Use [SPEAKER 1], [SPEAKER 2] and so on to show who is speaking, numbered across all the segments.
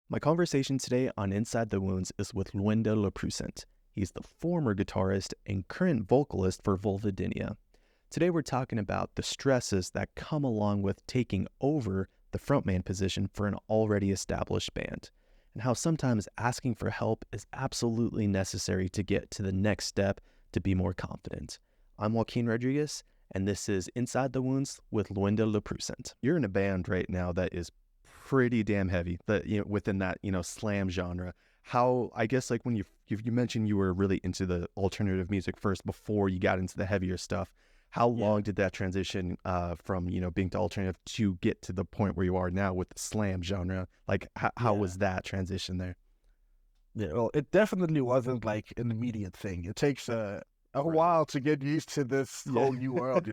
[SPEAKER 1] My conversation today on Inside the Wounds is with Lwandile Prusent. He's the former guitarist and current vocalist for Vulvodynia. Today we're talking about the stresses that come along with taking over the frontman position for an already established band, and how sometimes asking for help is absolutely necessary to get to the next step to be more confident. I'm Joaquin Rodriguez, and this is Inside the Wounds with Lwandile Prusent. You're in a band right now that is pretty damn heavy, but within that slam genre. How, I guess, like when you mentioned you were really into the alternative music first before you got into the heavier stuff. How long did that transition from being to alternative to get to the point where you are now with the slam genre? Like how was that transition there?
[SPEAKER 2] Yeah, well, it definitely wasn't like an immediate thing. It takes a while to get used to this whole new world,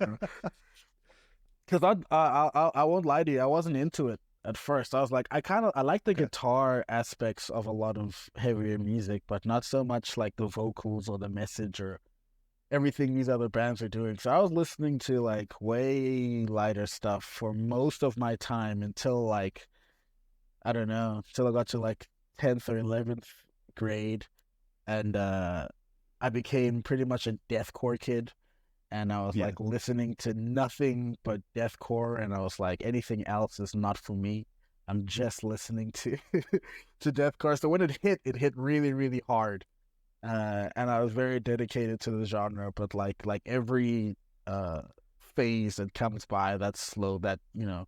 [SPEAKER 2] Because I won't lie to you, I wasn't into it at first. I was like, I like the guitar aspects of a lot of heavier music, but not so much like the vocals or the message or everything these other bands are doing. So I was listening to like way lighter stuff for most of my time until like, I don't know, until I got to like 10th or 11th grade. And I became pretty much a deathcore kid. And I was like listening to nothing but deathcore. And I was like, anything else is not for me. I'm just listening to to deathcore. So when it hit really, really hard. And I was very dedicated to the genre. But like every phase that comes by, that's slow, that, it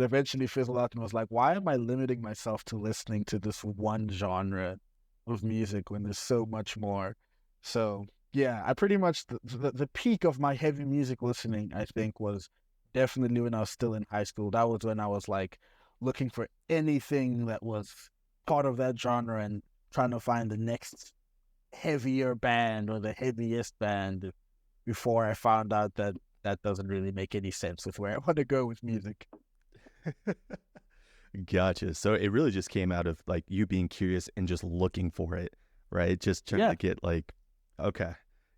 [SPEAKER 2] eventually fizzled out and was like, why am I limiting myself to listening to this one genre of music when there's so much more? So yeah, I pretty much the peak of my heavy music listening, I think, was definitely when I was still in high school. That was when I was like looking for anything that was part of that genre and trying to find the next heavier band or the heaviest band before I found out that that doesn't really make any sense with where I want to go with music.
[SPEAKER 1] Gotcha. So it really just came out of like you being curious and just looking for it, right? Just trying to get like, okay,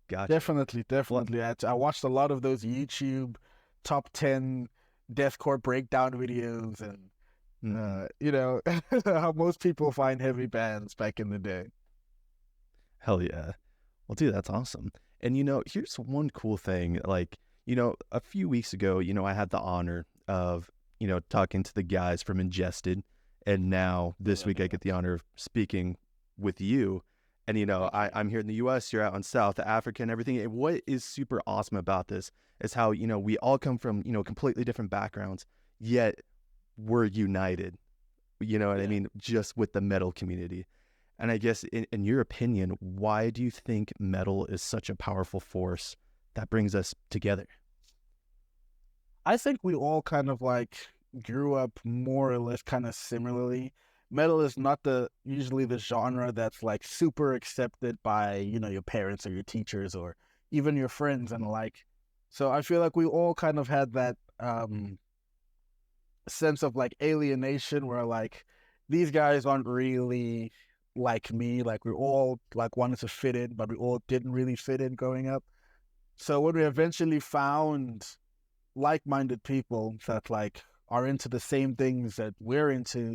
[SPEAKER 1] gotcha.
[SPEAKER 2] Definitely. I watched a lot of those YouTube top 10 deathcore breakdown videos and, how most people find heavy bands back in the day.
[SPEAKER 1] Hell yeah. Well, dude, that's awesome. And here's one cool thing. Like, a few weeks ago, I had the honor of, talking to the guys from Ingested. And now this week I get the honor of speaking with you. And, I'm here in the US, you're out in South Africa and everything. And what is super awesome about this is how, we all come from, completely different backgrounds, yet we're united, what I mean? Just with the metal community. And I guess in your opinion, why do you think metal is such a powerful force that brings us together?
[SPEAKER 2] I think we all kind of like grew up more or less kind of similarly. Metal is not usually the genre that's like super accepted by, your parents or your teachers or even your friends and the like. So I feel like we all kind of had that sense of like alienation where like these guys aren't really like me. Like we all like wanted to fit in, but we all didn't really fit in growing up. So when we eventually found like-minded people that like are into the same things that we're into,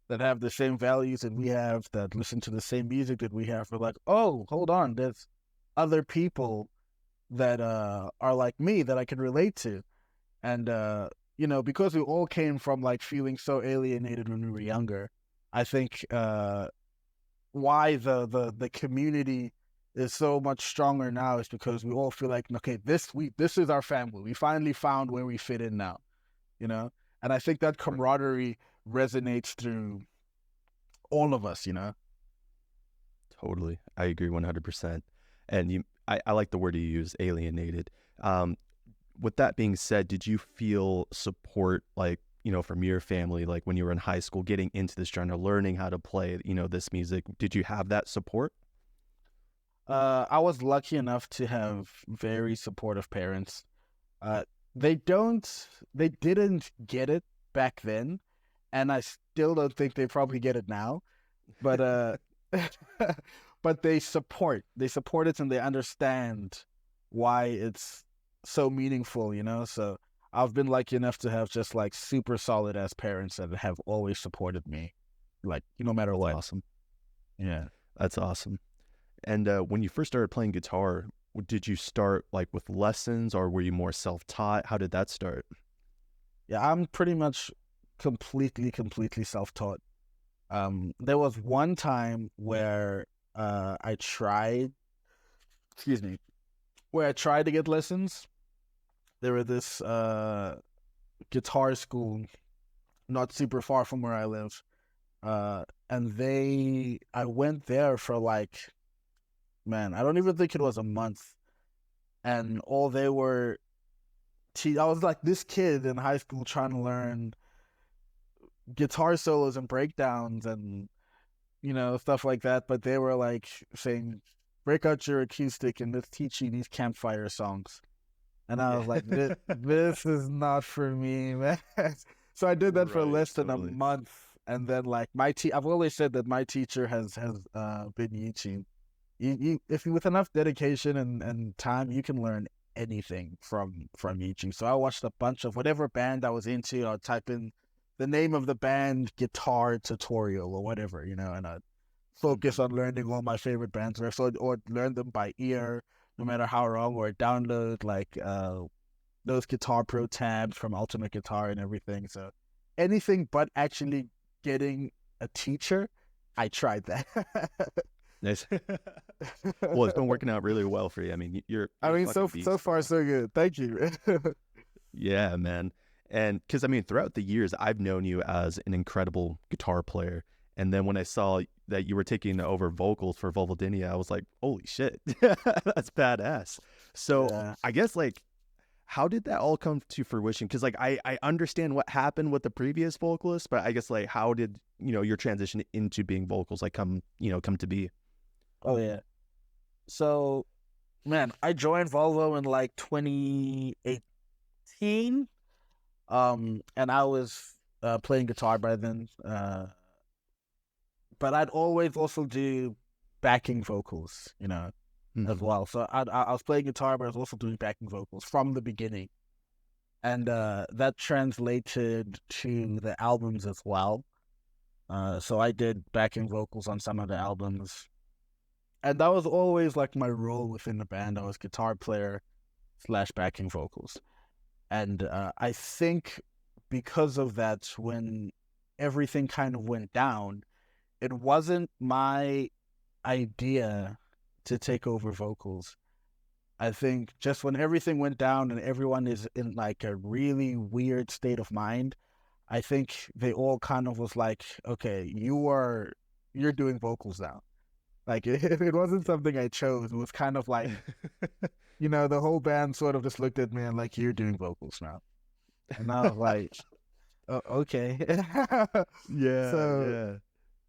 [SPEAKER 2] that have the same values that we have, that listen to the same music that we have, we're like, oh, hold on, there's other people that are like me that I can relate to. And because we all came from like feeling so alienated when we were younger, I think why the community is so much stronger now is because we all feel like, okay, this is our family. We finally found where we fit in now, And I think that camaraderie resonates through all of us,
[SPEAKER 1] Totally. I agree 100%. And I like the word you use, alienated. With that being said, did you feel support, like, from your family, like when you were in high school, getting into this genre, learning how to play, this music? Did you have that support?
[SPEAKER 2] I was lucky enough to have very supportive parents. They didn't get it back then, and I still don't think they probably get it now. But but they support it and they understand why it's so meaningful, So I've been lucky enough to have just like super solid ass parents that have always supported me. like no matter what.
[SPEAKER 1] Awesome.
[SPEAKER 2] Yeah.
[SPEAKER 1] That's awesome. And when you first started playing guitar, did you start like with lessons, or were you more self-taught? How did that start?
[SPEAKER 2] Yeah, I'm pretty much completely self-taught. There was one time where I tried, excuse me, where I tried to get lessons. There was this guitar school not super far from where I live. And I went there for like, man, I don't even think it was a month. And all they were, I was like this kid in high school trying to learn guitar solos and breakdowns and, stuff like that. But they were like saying, break out your acoustic and let's teach you these campfire songs. And I was like, this is not for me, man. So I did that for less than a month. And then like I've always said that my teacher has been YouTube. If you with enough dedication and time, you can learn anything from YouTube. So I watched a bunch of whatever band I was into. I'd type in the name of the band, guitar tutorial or whatever, and I'd focus on learning all my favorite bands or learn them by ear, no matter how wrong, or download like those Guitar Pro tabs from Ultimate Guitar and everything. So anything but actually getting a teacher, I tried that.
[SPEAKER 1] Nice. Well, it's been working out really well for you. I mean, you're
[SPEAKER 2] so far so good. Thank you.
[SPEAKER 1] Yeah, man. And because I mean, throughout the years, I've known you as an incredible guitar player. And then when I saw that you were taking over vocals for Vulvodynia, I was like, holy shit, that's badass. So yeah. I guess like, how did that all come to fruition? Because like I understand what happened with the previous vocalist, but I guess like how did your transition into being vocals like come to be?
[SPEAKER 2] Oh yeah. So, man, I joined Volvo in like 2018, and I was playing guitar by then. But I'd always also do backing vocals, as well. So I was playing guitar, but I was also doing backing vocals from the beginning. And that translated to the albums as well. So I did backing vocals on some of the albums. And that was always like my role within the band. I was guitar player / backing vocals. And I think because of that, when everything kind of went down, it wasn't my idea to take over vocals. I think just when everything went down and everyone is in like a really weird state of mind, I think they all kind of was like, okay, you're doing vocals now. Like it wasn't something I chose. It was kind of like, the whole band sort of just looked at me and like, you're doing vocals now. And I was like, oh, okay.
[SPEAKER 1] Yeah.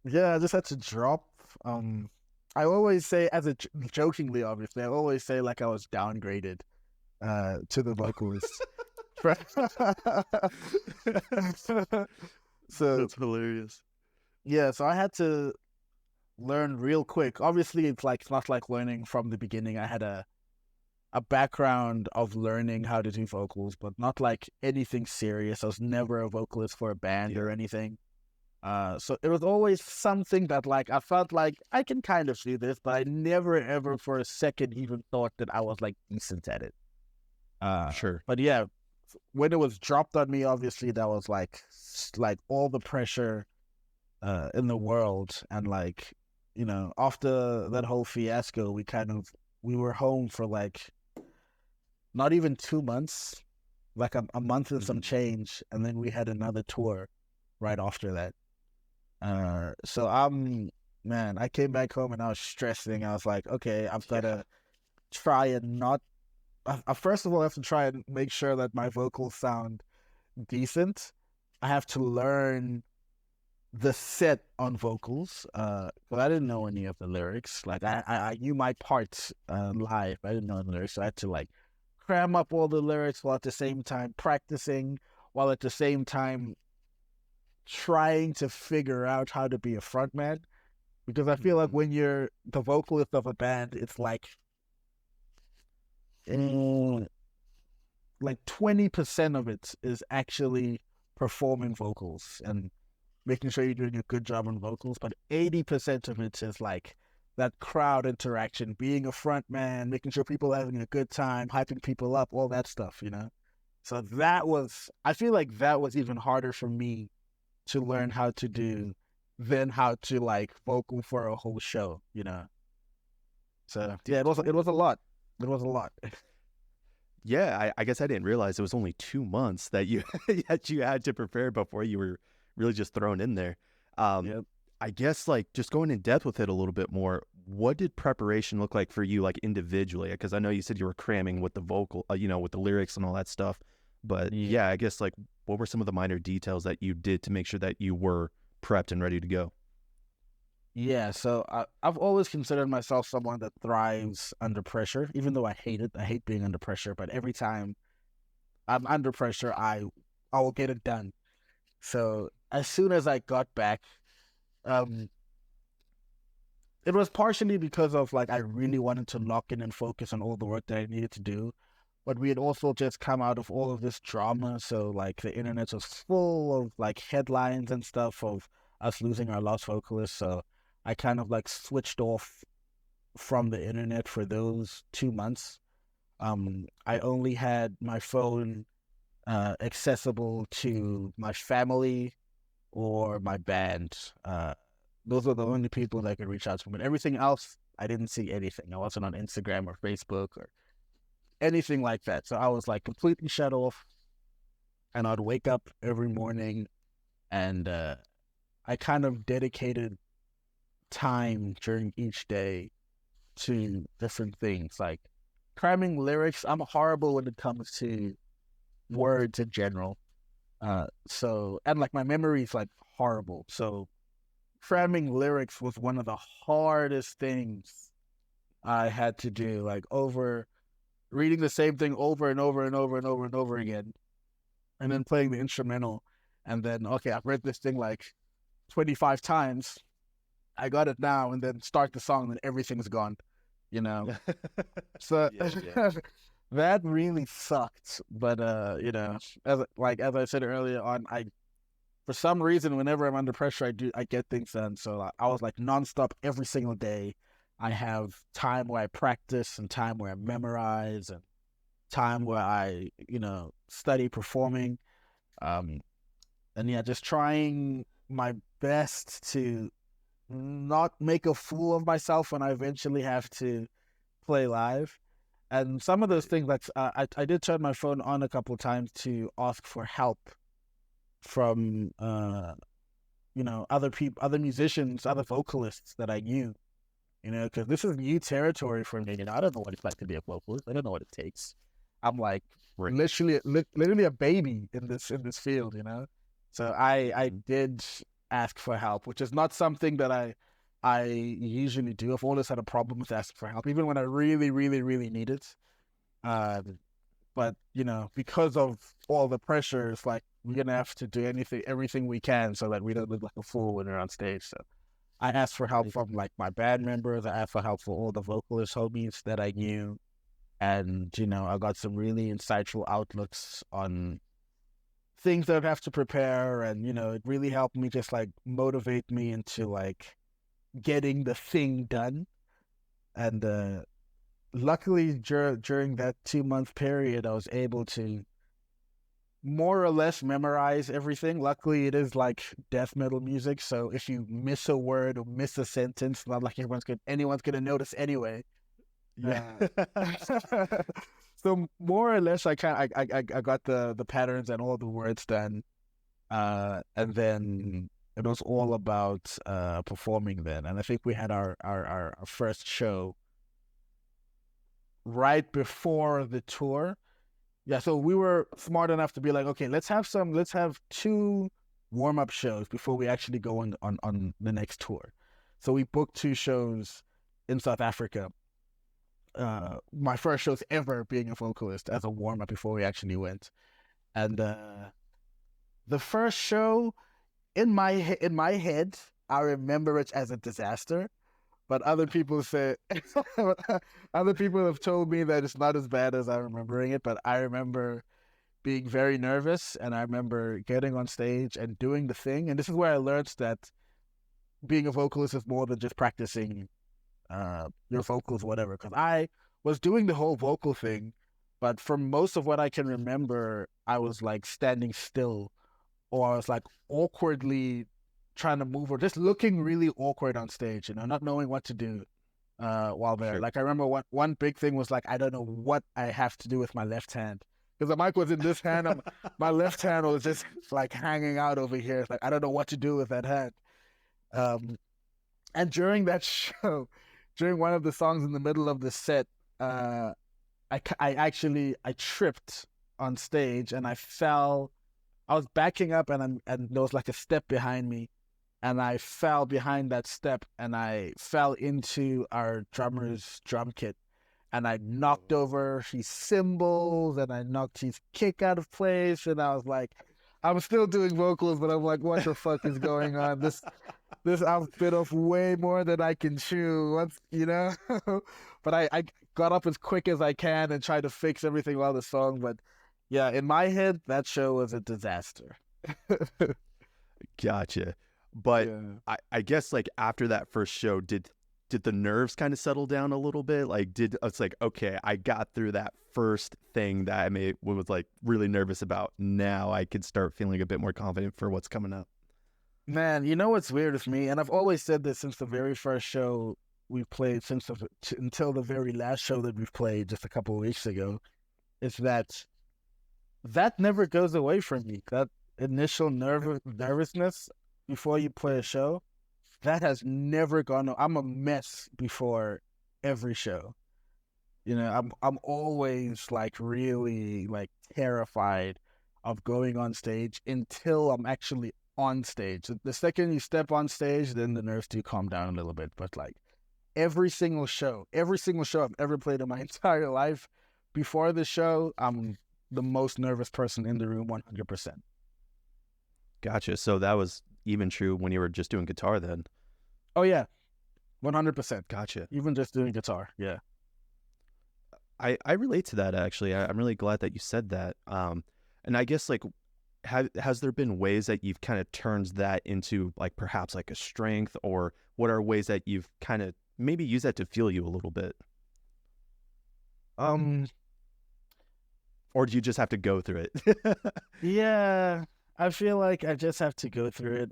[SPEAKER 2] Yeah, I just had to drop. I always say, jokingly, obviously, I always say like I was downgraded to the vocalist. So
[SPEAKER 1] that's hilarious.
[SPEAKER 2] Yeah, so I had to learn real quick. Obviously, it's not like learning from the beginning. I had a background of learning how to do vocals, but not like anything serious. I was never a vocalist for a band or anything. So it was always something that like I felt like I can kind of do this, but I never ever for a second even thought that I was like decent at it.
[SPEAKER 1] Sure.
[SPEAKER 2] But yeah, when it was dropped on me, obviously that was like all the pressure in the world, and like after that whole fiasco, we were home for like not even 2 months, like a month and some change, and then we had another tour right after that. So I came back home and I was stressing. I was like, okay, I've got to try and not. First of all, I have to try and make sure that my vocals sound decent. I have to learn the set on vocals, but I didn't know any of the lyrics. Like I knew my parts live, but I didn't know the lyrics. So I had to like cram up all the lyrics while at the same time practicing, while at the same time trying to figure out how to be a frontman. Because I feel like when you're the vocalist of a band, it's like 20% of it is actually performing vocals, and making sure you're doing a good job on vocals, but 80% of it is like that crowd interaction, being a front man, making sure people are having a good time, hyping people up, all that stuff, you know? So I feel like that was even harder for me to learn how to do than how to like vocal for a whole show, you know? So yeah, it was a lot. It was a lot.
[SPEAKER 1] Yeah, I guess I didn't realize it was only 2 months that you that you had to prepare before you were really just thrown in there.
[SPEAKER 2] Yep.
[SPEAKER 1] I guess like just going in depth with it a little bit more, what did preparation look like for you, like individually? Because I know you said you were cramming with the vocal, with the lyrics and all that stuff. But yeah, I guess like what were some of the minor details that you did to make sure that you were prepped and ready to go?
[SPEAKER 2] Yeah, so I've always considered myself someone that thrives under pressure, even though I hate it. I hate being under pressure, but every time I'm under pressure, I will get it done. So as soon as I got back, um, it was partially because of like I really wanted to lock in and focus on all the work that I needed to do. But we had also just come out of all of this drama, so like the internet was full of like headlines and stuff of us losing our last vocalist. So I kind of like switched off from the internet for those 2 months. I only had my phone accessible to my family or my band. Those were the only people that I could reach out to. But everything else, I didn't see anything. I wasn't on Instagram or Facebook or anything like that. So I was like completely shut off. And I'd wake up every morning and I kind of dedicated time during each day to different things. Like cramming lyrics, I'm horrible when it comes to words in general. And like my memory is like horrible. So cramming lyrics was one of the hardest things I had to do, like reading the same thing over and over and over and over and over again, and then playing the instrumental. And then, okay, I've read this thing like 25 times. I got it now, and then start the song, and everything's gone, you know? So yeah. That really sucked. But, as I said earlier on, for some reason, whenever I'm under pressure, I get things done. So I was like nonstop every single day. I have time where I practice and time where I memorize and time where I, study performing. And yeah, just trying my best to not make a fool of myself when I eventually have to play live. And some of those things, like I did turn my phone on a couple of times to ask for help from, other people, other musicians, other vocalists that I knew, because this is new territory for me. I don't know what it's like to be a vocalist. I don't know what it takes. I'm like literally a baby in this field, So I did ask for help, which is not something that I usually do. I've always had a problem with asking for help, even when I really, really, really need it. But because of all the pressure, it's like we're gonna have to do everything we can so that we don't look like a fool when we're on stage. So I asked for help from like my band members. I asked for help for all the vocalist homies that I knew, and I got some really insightful outlooks on things that I'd have to prepare, and it really helped me just like motivate me into like getting the thing done. And luckily during that 2-month period, I was able to more or less memorize everything. Luckily, it is like death metal music, so if you miss a word or miss a sentence, not like anyone's gonna notice anyway. Yeah. So more or less, I got the patterns and all the words done, and then it was all about performing then. And I think we had our first show right before the tour. Yeah, so we were smart enough to be like, okay, let's have 2 warm-up shows before we actually go on the next tour. So we booked 2 shows in South Africa. My first shows ever being a vocalist as a warm-up before we actually went. And the first show, in my head, I remember it as a disaster. But other people other people have told me that it's not as bad as I'm remembering it. But I remember being very nervous, and I remember getting on stage and doing the thing. And this is where I learned that being a vocalist is more than just practicing your vocals, whatever. Because I was doing the whole vocal thing, but for most of what I can remember, I was like standing still, or I was like awkwardly trying to move, or just looking really awkward on stage, not knowing what to do while there.
[SPEAKER 1] Sure.
[SPEAKER 2] Like I remember one big thing was like, I don't know what I have to do with my left hand. Because the mic was in this hand, and my left hand was just like hanging out over here. It's like, I don't know what to do with that hand. And during that show, during one of the songs in the middle of the set, I tripped on stage and I fell. I was backing up and there was like a step behind me, and I fell behind that step and I fell into our drummer's drum kit, and I knocked over his cymbals and I knocked his kick out of place, and I was like, I'm still doing vocals, but I'm like, what the fuck is going on? This I've bit off way more than I can chew. But I got up as quick as I can and tried to fix everything while the song. But yeah, in my head, that show was a disaster.
[SPEAKER 1] Gotcha. But
[SPEAKER 2] Yeah.
[SPEAKER 1] I guess like after that first show, did the nerves kind of settle down a little bit? Like it's like, okay, I got through that first thing that I was like really nervous about. Now I could start feeling a bit more confident for what's coming up.
[SPEAKER 2] Man, you know what's weird with me, and I've always said this since the very first show we played, until the very last show that we've played just a couple of weeks ago, is that never goes away from me. That initial nervousness before you play a show, that has never gone. I'm a mess before every show. I'm always like really like terrified of going on stage until I'm actually on stage. The second you step on stage, then the nerves do calm down a little bit. But like every single show I've ever played in my entire life, before the show, I'm the most nervous person in the room, 100%.
[SPEAKER 1] Gotcha. So that was even true when you were just doing guitar then.
[SPEAKER 2] Oh yeah, 100%.
[SPEAKER 1] Gotcha.
[SPEAKER 2] Even just doing guitar, yeah.
[SPEAKER 1] I relate to that actually. I'm really glad that you said that. And I guess like, has there been ways that you've kind of turned that into like perhaps like a strength, or what are ways that you've kind of maybe used that to fuel you a little bit? Or do you just have to go through it?
[SPEAKER 2] Yeah, I feel like I just have to go through it.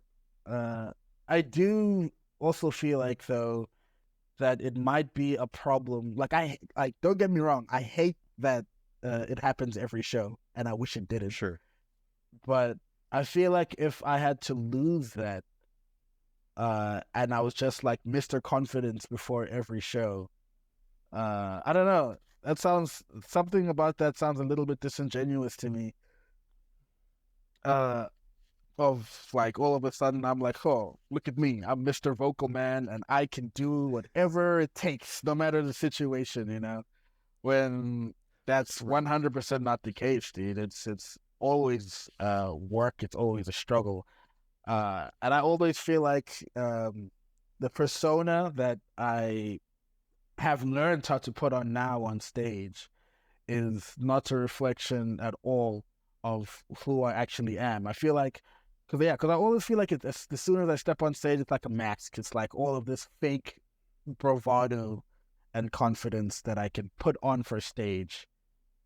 [SPEAKER 2] I do also feel like though that it might be a problem. Like don't get me wrong, I hate that it happens every show, and I wish it didn't.
[SPEAKER 1] Sure.
[SPEAKER 2] But I feel like if I had to lose that, and I was just like Mr. Confidence before every show, I don't know. Something about that sounds a little bit disingenuous to me. Of like all of a sudden I'm like, oh, look at me, I'm Mr. Vocal Man, and I can do whatever it takes, no matter the situation. When that's 100% not the case, dude. It's always work. It's always a struggle. And I always feel like the persona that I have learned how to put on now on stage is not a reflection at all of who I actually am. I feel like, because I always feel like as soon as I step on stage, it's like a mask. It's like all of this fake bravado and confidence that I can put on for stage,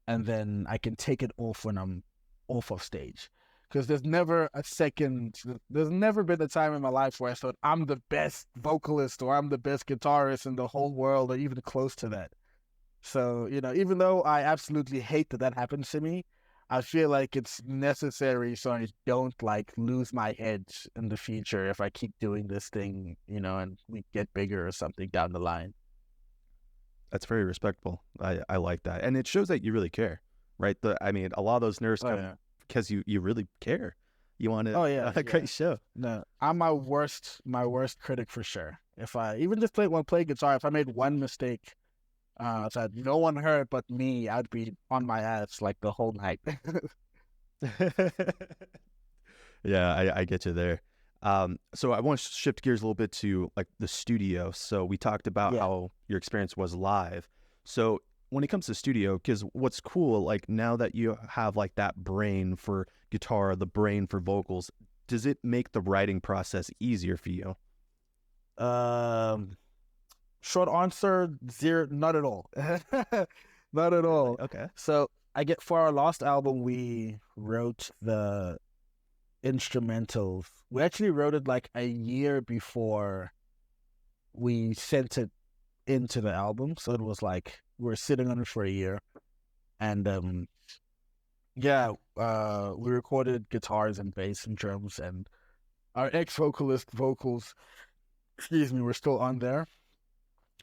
[SPEAKER 2] and then I can take it off when I'm off of stage. Because there's never been a time in my life where I thought I'm the best vocalist or I'm the best guitarist in the whole world, or even close to that. So, even though I absolutely hate that happens to me, I feel like it's necessary so I don't like lose my head in the future if I keep doing this thing, and we get bigger or something down the line.
[SPEAKER 1] That's very respectful. I like that. And it shows that you really care, right? A lot of those nerves come because you really care. You want a great show.
[SPEAKER 2] No, I'm my worst critic for sure. If I even just play guitar, if I made one mistake, that no one heard but me, I'd be on my ass like the whole night.
[SPEAKER 1] Yeah, I get you there. So I want to shift gears a little bit to like the studio. So we talked about how your experience was live. So when it comes to studio, because what's cool, like now that you have like that brain for guitar, the brain for vocals, does it make the writing process easier for you?
[SPEAKER 2] Short answer, zero, not at all. Not at all.
[SPEAKER 1] Okay.
[SPEAKER 2] So for our last album, we wrote the instrumentals. We actually wrote it like a year before we sent it into the album. So it was like we were sitting on it for a year. And we recorded guitars and bass and drums, and our ex-vocalist vocals, were still on there.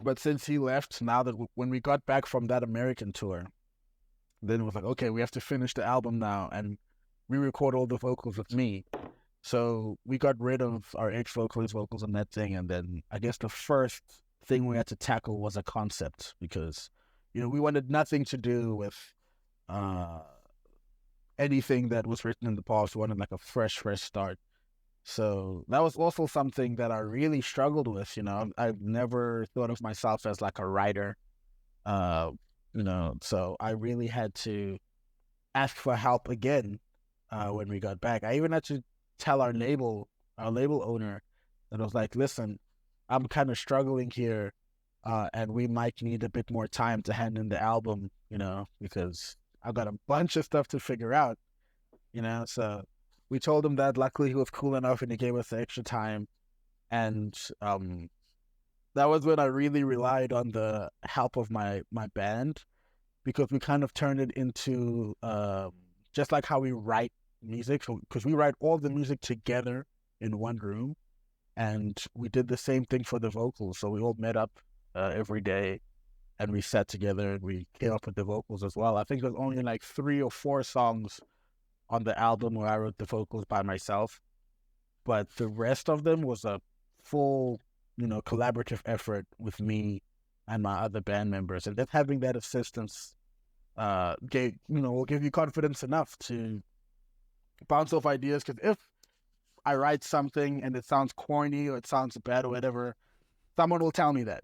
[SPEAKER 2] But since he left, now that when we got back from that American tour, then it was like, okay, we have to finish the album now and re-record all the vocals with me. So we got rid of our ex-vocalist vocals on that thing, and then I guess the first thing we had to tackle was a concept, because, we wanted nothing to do with anything that was written in the past. We wanted like a fresh start. So that was also something that I really struggled with. I've never thought of myself as like a writer, so I really had to ask for help again when we got back. I even had to tell our label owner that I was like, listen, I'm kind of struggling here, and we might need a bit more time to hand in the album, because I've got a bunch of stuff to figure out, so we told him that. Luckily, he was cool enough and he gave us the extra time. And that was when I really relied on the help of my band, because we kind of turned it into just like how we write music. So, because we write all the music together in one room, and we did the same thing for the vocals. So we all met up every day, and we sat together and we came up with the vocals as well. I think there's only like 3 or 4 songs on the album where I wrote the vocals by myself, but the rest of them was a full, collaborative effort with me and my other band members. And then having that assistance will give you confidence enough to bounce off ideas. Because if I write something and it sounds corny or it sounds bad or whatever, someone will tell me that,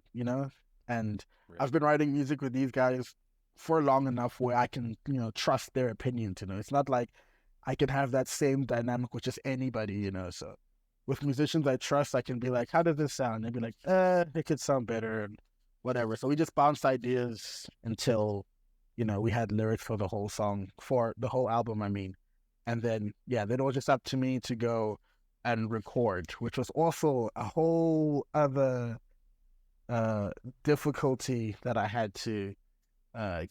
[SPEAKER 2] And
[SPEAKER 1] Right.
[SPEAKER 2] I've been writing music with these guys for long enough where I can, trust their opinion. It's not like I can have that same dynamic with just anybody, So with musicians I trust, I can be like, how does this sound? They'd be like, it could sound better, and whatever. So we just bounced ideas until, we had lyrics for the whole song, for the whole album, I mean. And then, then it was just up to me to go and record, which was also a whole other difficulty that I had to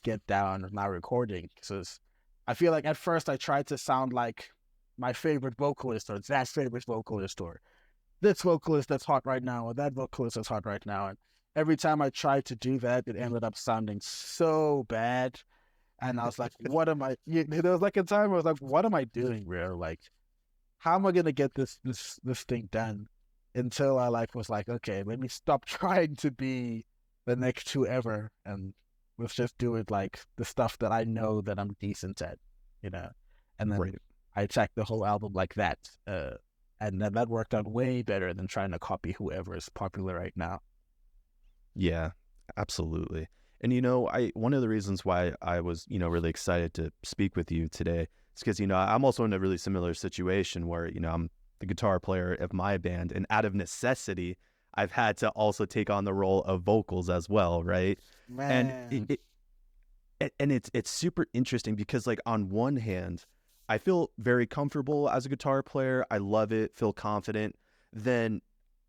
[SPEAKER 2] get down with my recording. Because I feel like at first I tried to sound like my favorite vocalist, or Zach's favorite vocalist, or this vocalist that's hot right now, or that vocalist that's hot right now. And every time I tried to do that, it ended up sounding so bad. And I was like, what am I... There was like a time where I was like, what am I doing, bro? Like, how am I going to get this thing done? Until I was like, okay, let me stop trying to be the next whoever, and let's just do it like the stuff that I know that I'm decent at, And then
[SPEAKER 1] Right.
[SPEAKER 2] I attacked the whole album like that. And then that worked out way better than trying to copy whoever is popular right now.
[SPEAKER 1] Yeah, absolutely. And one of the reasons why I was, really excited to speak with you today is because, I'm also in a really similar situation where, I'm the guitar player of my band, and out of necessity, I've had to also take on the role of vocals as well, right?
[SPEAKER 2] Man.
[SPEAKER 1] And it's super interesting because, like, on one hand, I feel very comfortable as a guitar player. I love it, feel confident. Then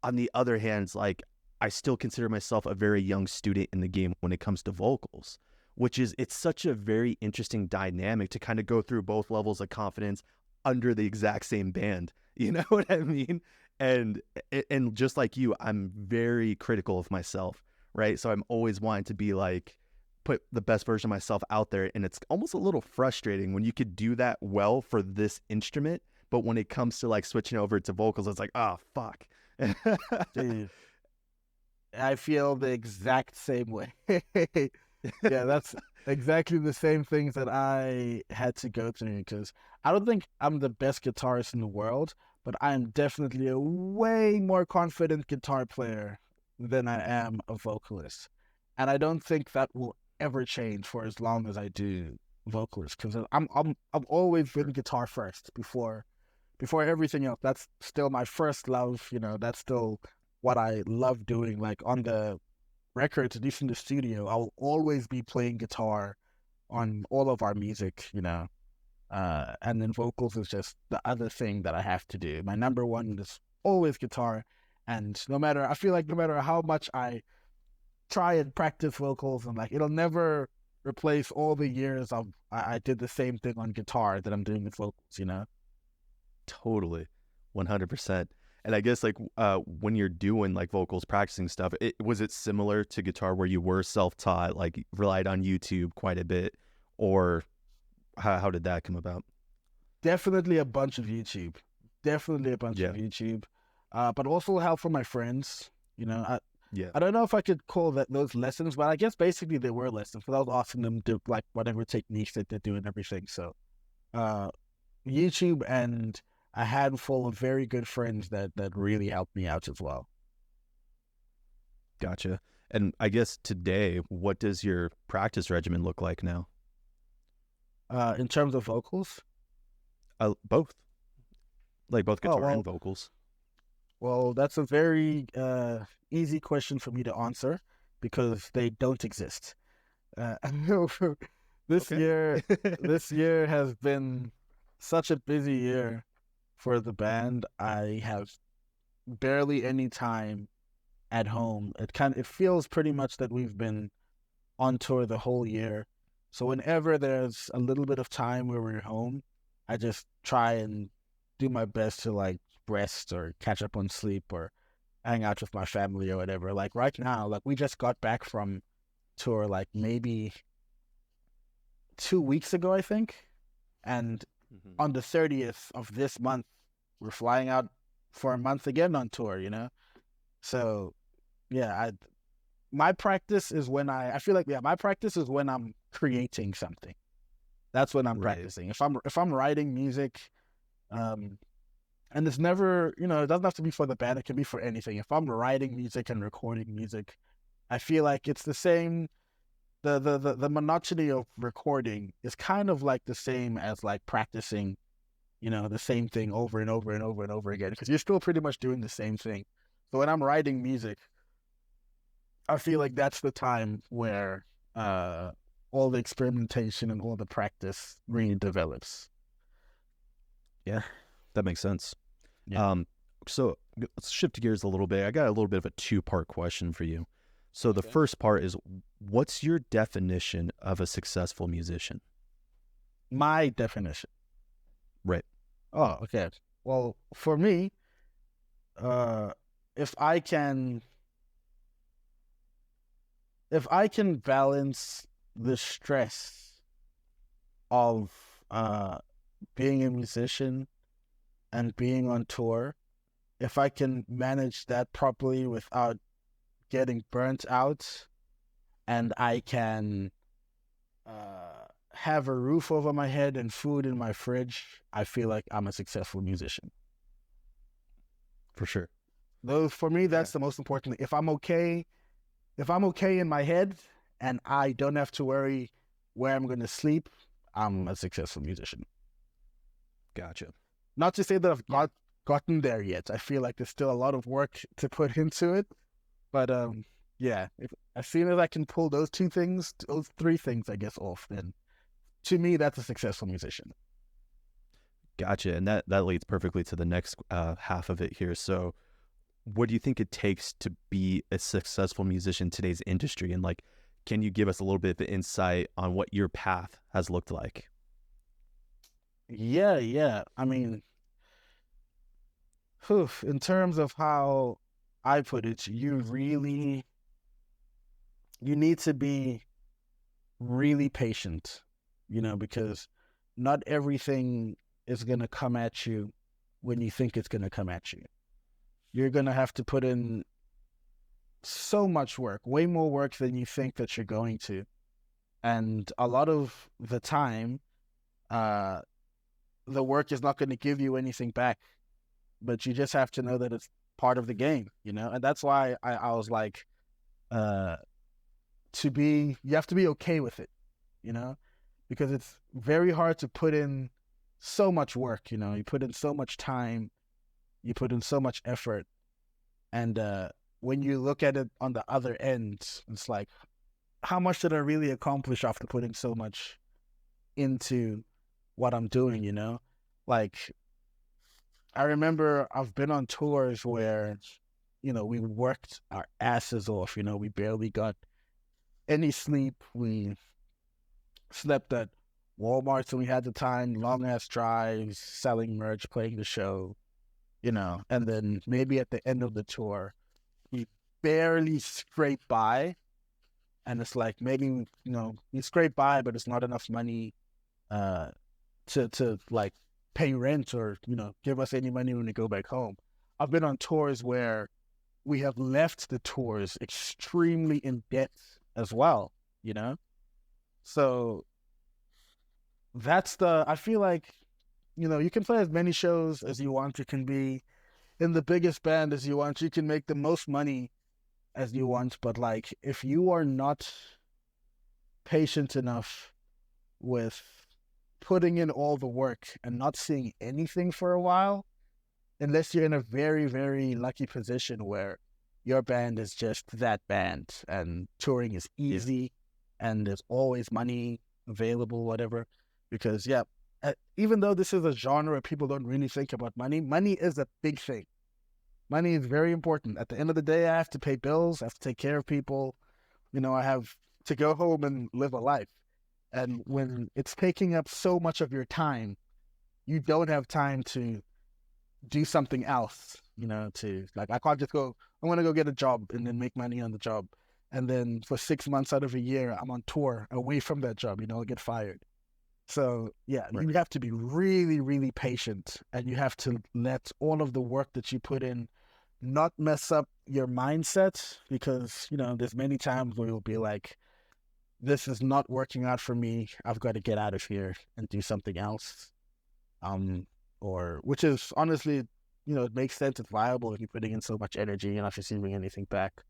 [SPEAKER 1] on the other hand, like, I still consider myself a very young student in the game when it comes to vocals, it's such a very interesting dynamic to kind of go through both levels of confidence under the exact same band. You know what I mean? And just like you, I'm very critical of myself, right? So I'm always wanting to be like, put the best version of myself out there. And it's almost a little frustrating when you could do that well for this instrument, but when it comes to like switching over to vocals, it's like, oh, fuck.
[SPEAKER 2] Dude, I feel the exact same way. Yeah, that's exactly the same things that I had to go through, because I don't think I'm the best guitarist in the world, but I am definitely a way more confident guitar player than I am a vocalist. And I don't think that will ever change for as long as I do vocalist, because I've always been guitar first before everything else. That's still my first love. That's still what I love doing. Like on the records, at least in the studio, I'll always be playing guitar on all of our music. And then vocals is just the other thing that I have to do. My number one is always guitar, and I feel like no matter how much I try and practice vocals, and like it'll never replace all the years I did the same thing on guitar that I'm doing with vocals.
[SPEAKER 1] Totally, 100%. And I guess like when you're doing like vocals, practicing stuff, was it similar to guitar where you were self-taught, like relied on YouTube quite a bit, or how did that come about?
[SPEAKER 2] Definitely a bunch of YouTube. Definitely a bunch of YouTube. But also help from my friends. I don't know if I could call those lessons, but I guess basically they were lessons, because I was asking them to like whatever techniques that they're doing, everything. So YouTube and a handful of very good friends that really helped me out as well.
[SPEAKER 1] Gotcha. And I guess today, what does your practice regimen look like now?
[SPEAKER 2] In terms of vocals?
[SPEAKER 1] Both. Like both guitar and vocals.
[SPEAKER 2] Well, that's a very easy question for me to answer, because they don't exist. This year has been such a busy year for the band. I have barely any time at home. It feels pretty much that we've been on tour the whole year. So whenever there's a little bit of time where we're home, I just try and do my best to like rest or catch up on sleep or hang out with my family or whatever. Like right now, like we just got back from tour like maybe 2 weeks ago, I think. And on the 30th of this month, we're flying out for a month again on tour, So yeah, my practice is when I feel like, my practice is when I'm creating something. That's when I'm practicing. If I'm writing music, and it's never, it doesn't have to be for the band. It can be for anything. If I'm writing music and recording music, I feel like it's the same. The monotony of recording is kind of like the same as like practicing, the same thing over and over and over and over again, because you're still pretty much doing the same thing. So when I'm writing music, I feel like that's the time where all the experimentation and all the practice really develops.
[SPEAKER 1] Yeah, that makes sense.
[SPEAKER 2] Yeah.
[SPEAKER 1] So let's shift gears a little bit. I got a little bit of a 2-part question for you. So the first part is, what's your definition of a successful musician?
[SPEAKER 2] My definition.
[SPEAKER 1] Right.
[SPEAKER 2] Oh, okay. Well, for me, if I can balance the stress of being a musician and being on tour, if I can manage that properly without getting burnt out, and I can have a roof over my head and food in my fridge, I feel like I'm a successful musician.
[SPEAKER 1] For sure.
[SPEAKER 2] For me, that's the most important thing. If I'm okay in my head and I don't have to worry where I'm going to sleep, I'm a successful musician.
[SPEAKER 1] Gotcha.
[SPEAKER 2] Not to say that I've gotten there yet. I feel like there's still a lot of work to put into it. But as soon as I can pull those 3 things, I guess, off, then to me, that's a successful musician.
[SPEAKER 1] Gotcha. And that leads perfectly to the next half of it here. So what do you think it takes to be a successful musician in today's industry? And like, can you give us a little bit of insight on what your path has looked like?
[SPEAKER 2] Yeah. I mean, in terms of how I put it, you need to be really patient, because not everything is going to come at you when you think it's going to come at you. You're going to have to put in so much work, way more work than you think that you're going to. And a lot of the time, the work is not going to give you anything back, but you just have to know that it's part of the game, and that's why I was like, you have to be okay with it, because it's very hard to put in so much work, you put in so much time, you put in so much effort. And when you look at it on the other end, it's like, how much did I really accomplish after putting so much into what I'm doing, Like, I remember I've been on tours where, we worked our asses off, we barely got any sleep. We slept at Walmart when we had the time, long ass drives, selling merch, playing the show, and then maybe at the end of the tour, we barely scrape by. And it's like, maybe, we scrape by, but it's not enough money to like pay rent or, give us any money when we go back home. I've been on tours where we have left the tours extremely in debt as well, So I feel like, you can play as many shows as you want. You can be in the biggest band as you want. You can make the most money as you want. But like, if you are not patient enough with putting in all the work and not seeing anything for a while, unless you're in a very, very lucky position where your band is just that band and touring is easy and there's always money available, whatever. Because, even though this is a genre where people don't really think about money, money is a big thing. Money is very important. At the end of the day, I have to pay bills. I have to take care of people. I have to go home and live a life. And when it's taking up so much of your time, you don't have time to do something else, I can't just go, I want to go get a job and then make money on the job. And then for 6 months out of a year, I'm on tour away from that job, I'll get fired. So, right. You have to be really, really patient, and you have to let all of the work that you put in not mess up your mindset, because, there's many times where you'll be like, this is not working out for me. I've got to get out of here and do something else. Which is honestly, it makes sense. It's viable if you're putting in so much energy, you're not receiving anything back.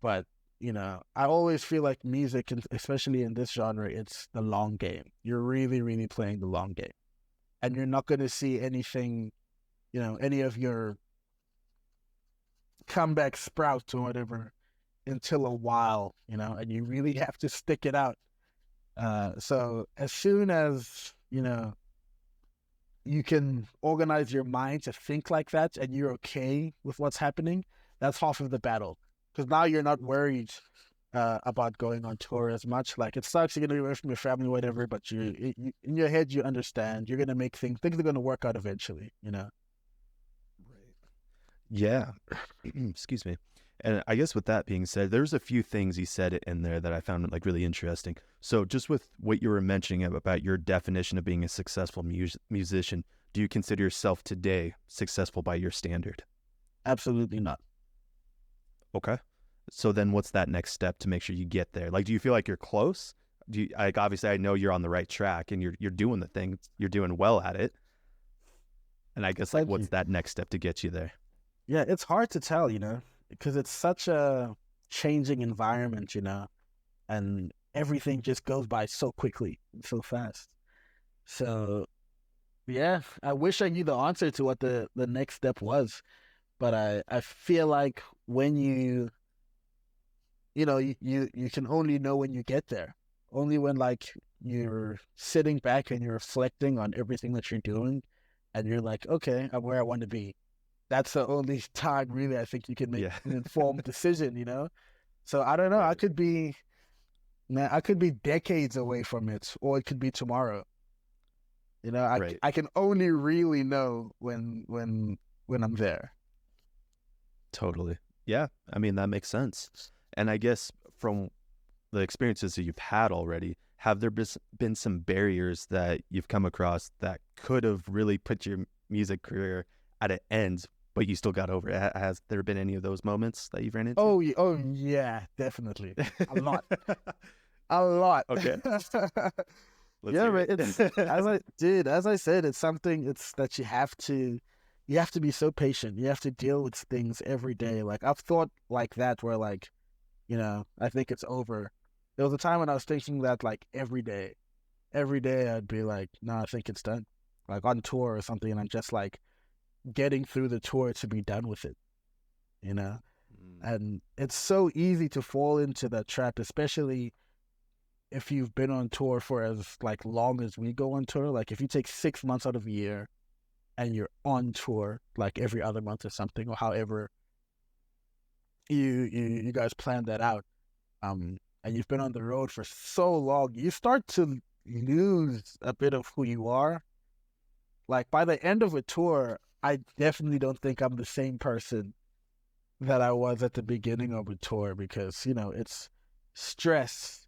[SPEAKER 2] But, I always feel like music, especially in this genre, it's the long game. You're really, really playing the long game. And you're not going to see anything, any of your comeback sprouts or whatever until a while, and you really have to stick it out. So as soon as, you can organize your mind to think like that and you're okay with what's happening, that's half of the battle. Because now you're not worried about going on tour as much. Like, it sucks, you're going to be away from your family, whatever, but you in your head, you understand. You're going to make things are going to work out eventually, Right.
[SPEAKER 1] Yeah. Excuse me. And I guess with that being said, there's a few things he said in there that I found like really interesting. So just with what you were mentioning about your definition of being a successful musician, do you consider yourself today successful by your standard?
[SPEAKER 2] Absolutely not.
[SPEAKER 1] Okay. So then what's that next step to make sure you get there? Like, do you feel like you're close? Obviously I know you're on the right track and you're doing the thing, you're doing well at it. And I guess like, what's that next step to get you there?
[SPEAKER 2] Yeah, it's hard to tell, because it's such a changing environment, and everything just goes by so quickly, so fast. So, yeah, I wish I knew the answer to what the next step was, but I feel like when you can only know when you get there, only when like you're sitting back and you're reflecting on everything that you're doing, and you're like, okay, I'm where I want to be. That's the only time, really, I think you can make an informed decision, So I don't know. Right. I could be decades away from it, or it could be tomorrow. I can only really know when I'm there.
[SPEAKER 1] Totally. Yeah. I mean, that makes sense. And I guess from the experiences that you've had already, have there been some barriers that you've come across that could have really put your music career at an end, but you still got over it? Has there been any of those moments that you've ran into?
[SPEAKER 2] Oh yeah, definitely. A lot. A lot.
[SPEAKER 1] Okay.
[SPEAKER 2] Yeah, but it's as I said, it's something that you have to be so patient. You have to deal with things every day. Like, I've thought like that where like, I think it's over. there was a time when I was thinking that like every day I'd be like, no, I think it's done. Like on tour or something, and I'm just like getting through the tour to be done with it, you know? And it's so easy to fall into that trap, especially if you've been on tour for as like long as we go on tour. Like if you take 6 months out of the year and you're on tour like every other month or something, or however you guys plan that out, and you've been on the road for so long, you start to lose a bit of who you are. Like by the end of a tour, I definitely don't think I'm the same person that I was at the beginning of a tour, because, you know, it's stress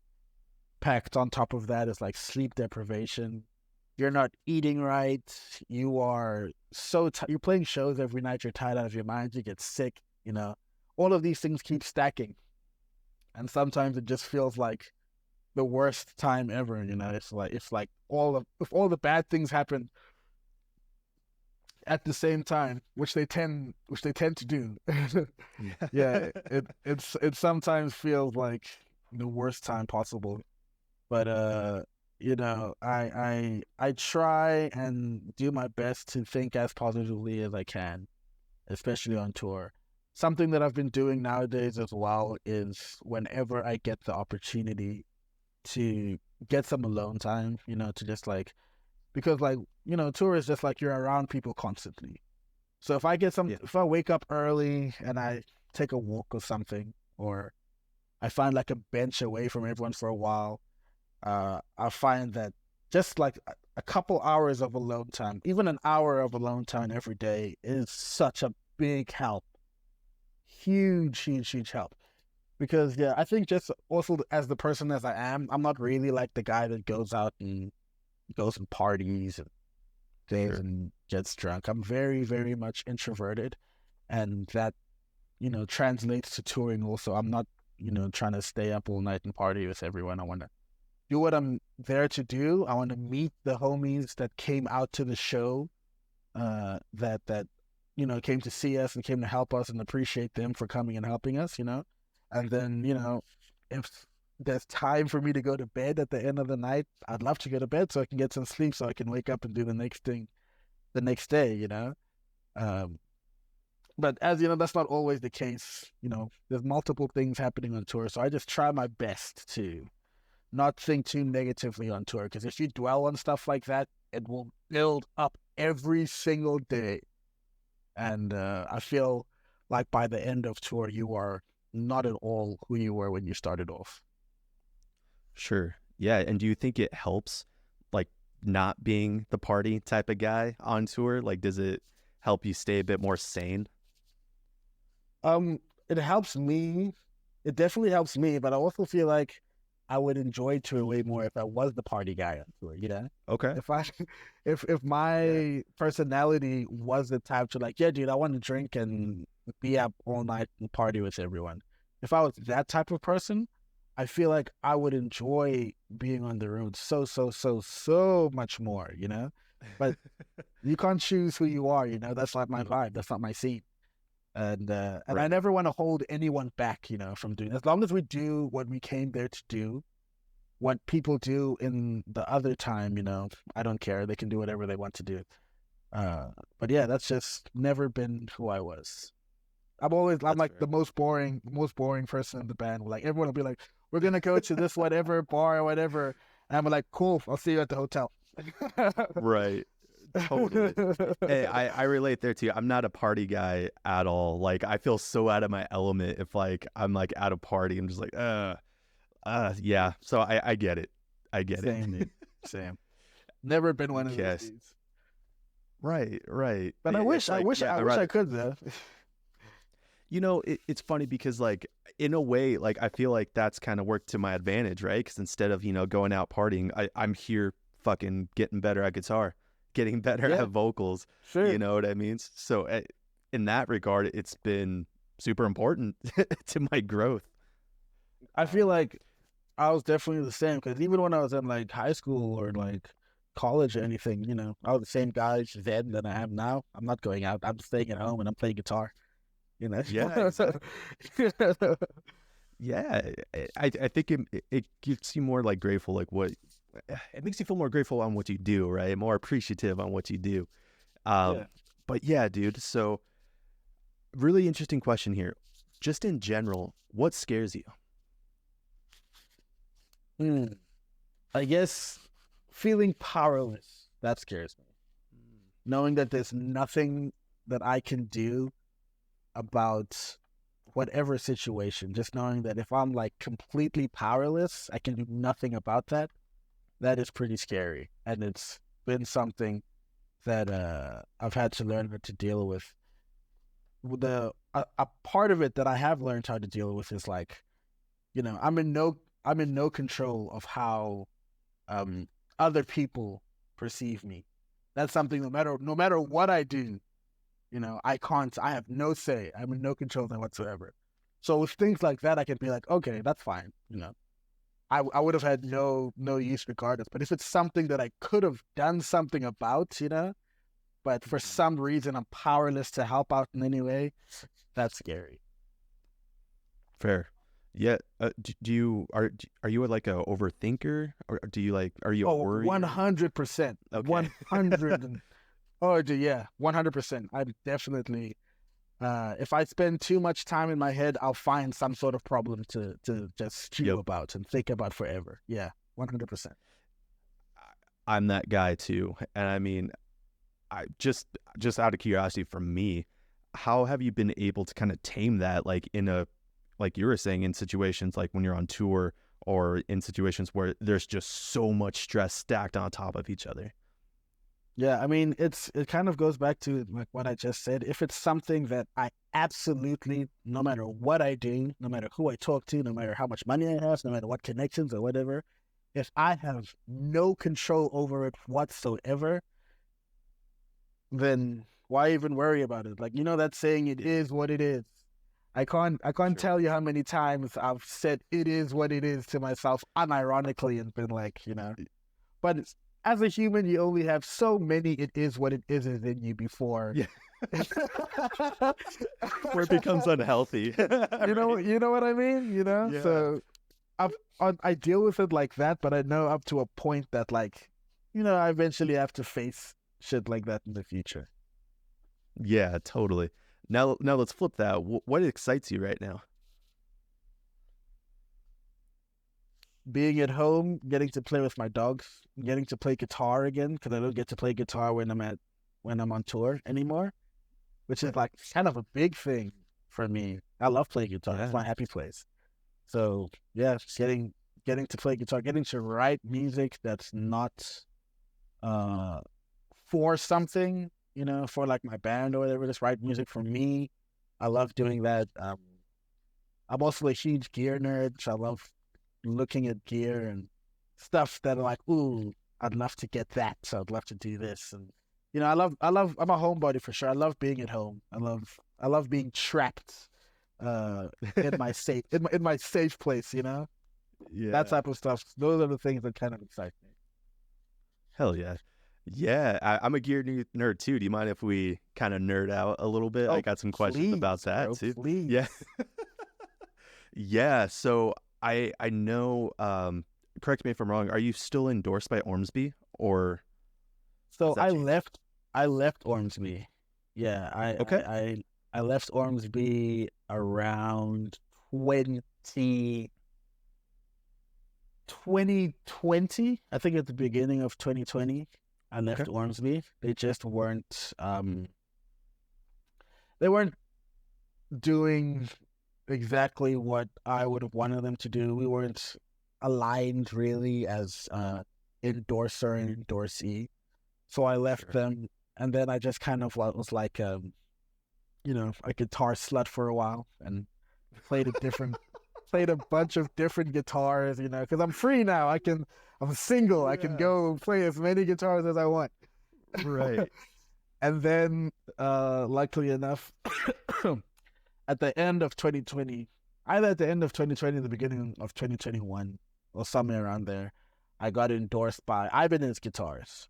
[SPEAKER 2] packed on top of that. Is like sleep deprivation. You're not eating right. You are so you're playing shows every night. You're tired out of your mind. You get sick. You know, all of these things keep stacking, and sometimes it just feels like the worst time ever. You know, it's like if all the bad things happen at the same time, which they tend to do. Yeah, it sometimes feels like the worst time possible. But you know, I try and do my best to think as positively as I can, especially on tour. Something that I've been doing nowadays as well is whenever I get the opportunity to get some alone time, you know, to just like, because like, you know, tour is just like you're around people constantly. So if I get if I wake up early and I take a walk or something, or I find like a bench away from everyone for a while, I find that just like a couple hours of alone time, even an hour of alone time every day, is such a big help. Huge help. Because yeah, I think just also as the person as I am, I'm not really like the guy that goes out and goes and parties and things and gets drunk. I'm very, very much introverted, and that, you know, translates to touring also. I'm not, you know, trying to stay up all night and party with everyone. I want to do what I'm there to do. I want to meet the homies that came out to the show, that you know, came to see us and came to help us, and appreciate them for coming and helping us, you know. And then, you know, if there's time for me to go to bed at the end of the night, I'd love to go to bed so I can get some sleep, so I can wake up and do the next thing the next day, you know. But as you know, that's not always the case. You know, there's multiple things happening on tour, so I just try my best to not think too negatively on tour, because if you dwell on stuff like that, it will build up every single day. And I feel like by the end of tour, you are not at all who you were when you started off.
[SPEAKER 1] Sure. Yeah. And do you think it helps, like, not being the party type of guy on tour? Like, does it help you stay a bit more sane?
[SPEAKER 2] It helps me. It definitely helps me, but I also feel like I would enjoy tour way more if I was the party guy on tour, you know?
[SPEAKER 1] Okay.
[SPEAKER 2] If my personality was the type to like, yeah, dude, I want to drink and be up all night and party with everyone. If I was that type of person, I feel like I would enjoy being on the road so much more, you know? But you can't choose who you are, you know? That's not my vibe. That's not my scene. And
[SPEAKER 1] Right.
[SPEAKER 2] I never want to hold anyone back, you know, from doing. As long as we do what we came there to do, what people do in the other time, you know, I don't care. They can do whatever they want to do. But yeah, that's just never been who I was. I'm like
[SPEAKER 1] fair.
[SPEAKER 2] the most boring person in the band. Like everyone will be like, "We're gonna go to this whatever bar or whatever," and I'm like, "Cool, I'll see you at the hotel."
[SPEAKER 1] Right. Totally. Hey, I relate there too. I'm not a party guy at all. Like, I feel so out of my element if like I'm like at a party. I'm just like, yeah. So I get it. I get
[SPEAKER 2] Same,
[SPEAKER 1] it.
[SPEAKER 2] dude. Same. Never been one of those
[SPEAKER 1] Yes.
[SPEAKER 2] dudes.
[SPEAKER 1] Right.
[SPEAKER 2] But I wish I could though.
[SPEAKER 1] You know, it's funny because like in a way, like I feel like that's kind of worked to my advantage, right? Because instead of, you know, going out partying, I'm here fucking getting better at guitar, getting better
[SPEAKER 2] Yeah.
[SPEAKER 1] at vocals.
[SPEAKER 2] Sure.
[SPEAKER 1] You know what I mean? So in that regard, it's been super important to my growth.
[SPEAKER 2] I feel like I was definitely the same, because even when I was in like high school or like college or anything, you know, I was the same guy then that I am now. I'm not going out. I'm staying at home and I'm playing guitar. You know.
[SPEAKER 1] Yeah, exactly. Yeah, I think it gets you more like grateful, like what it makes you feel more grateful on what you do, right? More appreciative on what you do.
[SPEAKER 2] Yeah.
[SPEAKER 1] But yeah, dude. So really interesting question here. Just in general, what scares you?
[SPEAKER 2] Hmm. I guess feeling powerless, that scares me. Knowing that there's nothing that I can do about whatever situation, just knowing that if I'm like completely powerless, I can do nothing about that. That is pretty scary. And it's been something that I've had to learn how to deal with. A part of it that I have learned how to deal with is like, I'm in no control of how other people perceive me. That's something no matter what I do, I have no say. I'm in no control of that whatsoever. So with things like that, I can be like, okay, that's fine. I would have had no use regardless. But if it's something that I could have done something about, but for some reason I'm powerless to help out in any way, that's scary.
[SPEAKER 1] Fair. Yeah. Are you like a overthinker, or do you like are you a
[SPEAKER 2] Oh,
[SPEAKER 1] worrier?
[SPEAKER 2] 100%.
[SPEAKER 1] Okay.
[SPEAKER 2] 100. Oh, dude, yeah, 100%. I'm definitely. If I spend too much time in my head, I'll find some sort of problem to just stew
[SPEAKER 1] Yep.
[SPEAKER 2] about and think about forever. Yeah, 100%.
[SPEAKER 1] I'm that guy too. And I mean, I just out of curiosity from me, how have you been able to kind of tame that, like like you were saying, in situations like when you're on tour or in situations where there's just so much stress stacked on top of each other?
[SPEAKER 2] Yeah, I mean, it kind of goes back to like what I just said. If it's something that I absolutely, no matter what I do, no matter who I talk to, no matter how much money I have, no matter what connections or whatever, if I have no control over it whatsoever, then why even worry about it? Like, that saying, it is what it is. I can't
[SPEAKER 1] Sure.
[SPEAKER 2] tell you how many times I've said it is what it is to myself unironically and been like, but as a human, you only have so many it is what it is in you before.
[SPEAKER 1] Yeah. Where it becomes unhealthy.
[SPEAKER 2] You know what I mean?
[SPEAKER 1] Yeah.
[SPEAKER 2] So I deal with it like that, but I know up to a point that like, I eventually have to face shit like that in the future.
[SPEAKER 1] Yeah, totally. Now let's flip that. What excites you right now?
[SPEAKER 2] Being at home, getting to play with my dogs, getting to play guitar again because I don't get to play guitar when I'm on tour anymore, which is like kind of a big thing for me. I love playing guitar.
[SPEAKER 1] Yeah.
[SPEAKER 2] It's my happy place. So yeah, getting to play guitar, getting to write music that's not for something, for like my band or whatever. Just write music for me. I love doing that. I'm also a huge gear nerd, so I love looking at gear and stuff that are like, ooh, I'd love to get that. So I'd love to do this. And I'm a homebody for sure. I love being at home. I love being trapped in my safe in my safe place,
[SPEAKER 1] Yeah.
[SPEAKER 2] that type of stuff. Those are the things that kind of excite me.
[SPEAKER 1] Hell yeah. Yeah, I'm a gear nerd too. Do you mind if we kind of nerd out a little bit? I
[SPEAKER 2] Oh,
[SPEAKER 1] got some questions about
[SPEAKER 2] please,
[SPEAKER 1] that
[SPEAKER 2] bro,
[SPEAKER 1] too.
[SPEAKER 2] please.
[SPEAKER 1] Yeah. Yeah, so I know, correct me if I'm wrong, are you still endorsed by Ormsby, or has
[SPEAKER 2] So
[SPEAKER 1] that changed?
[SPEAKER 2] I left Ormsby. Yeah,
[SPEAKER 1] Okay.
[SPEAKER 2] I left Ormsby around 2020. I think at the beginning of 2020, I
[SPEAKER 1] Okay.
[SPEAKER 2] left Ormsby. They weren't doing exactly what I would have wanted them to do. We weren't aligned really as endorser and endorsee. So I left
[SPEAKER 1] Sure.
[SPEAKER 2] them, and then I just kind of was like, a guitar slut for a while, and played played a bunch of different guitars, because I'm free now. I'm single. I can
[SPEAKER 1] Yeah.
[SPEAKER 2] go play as many guitars as I want.
[SPEAKER 1] Right.
[SPEAKER 2] And then, luckily enough, at the end of 2020, either at the end of 2020, the beginning of 2021, or somewhere around there, I got endorsed by Ibanez Guitars,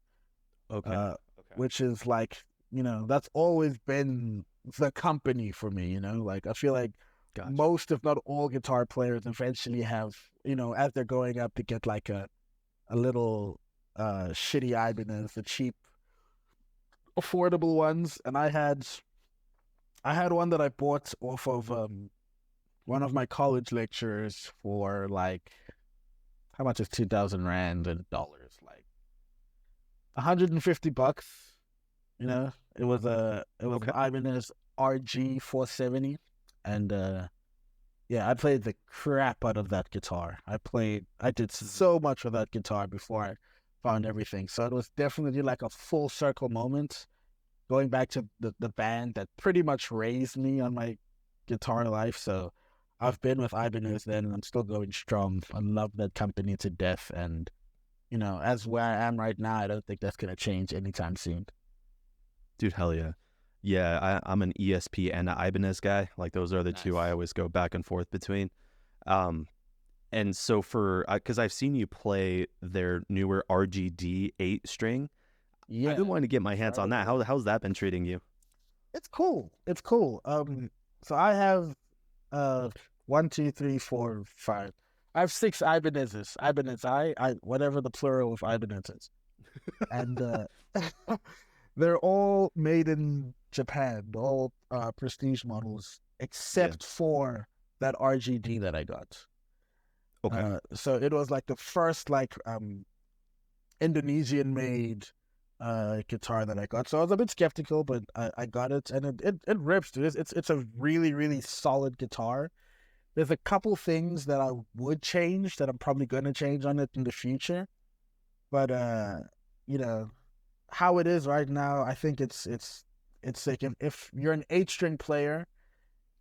[SPEAKER 1] Okay.
[SPEAKER 2] uh,
[SPEAKER 1] Okay.
[SPEAKER 2] which is like, that's always been the company for me, like I feel like
[SPEAKER 1] Gotcha.
[SPEAKER 2] most, if not all, guitar players eventually have, as they're going up to get like a little shitty Ibanez, the cheap, affordable ones. And I had one that I bought off of one of my college lecturers for like, how much is 2,000 rand in dollars? Like $150. It was an Ibanez RG 470, and I played the crap out of that guitar. I did so much with that guitar before I found everything. So it was definitely like a full circle moment, going back to the band that pretty much raised me on my guitar life. So I've been with Ibanez then, and I'm still going strong. I love that company to death, and as where I am right now, I don't think that's gonna change anytime soon.
[SPEAKER 1] Dude, hell yeah. Yeah, I'm an ESP and an Ibanez guy. Like, those are the
[SPEAKER 2] Nice.
[SPEAKER 1] two I always go back and forth between. And so because I've seen you play their newer RGD 8-string.
[SPEAKER 2] Yeah,
[SPEAKER 1] I've been wanting to get my hands on that. How's that been treating you?
[SPEAKER 2] it's cool. It's cool. So I have 1, 2, 3, 4, 5. I have 6 Ibanezes. Ibanez I whatever the plural of Ibanez is. And they're all made in Japan, all prestige models, except for that RGD that I got.
[SPEAKER 1] Okay.
[SPEAKER 2] So it was like the first Indonesian made guitar that I got. So I was a bit skeptical, but I got it, and it rips, dude. It's a really, really solid guitar. There's a couple things that I would change, that I'm probably going to change on it in the future, but how it is right now, I think it's like, if you're an 8-string player,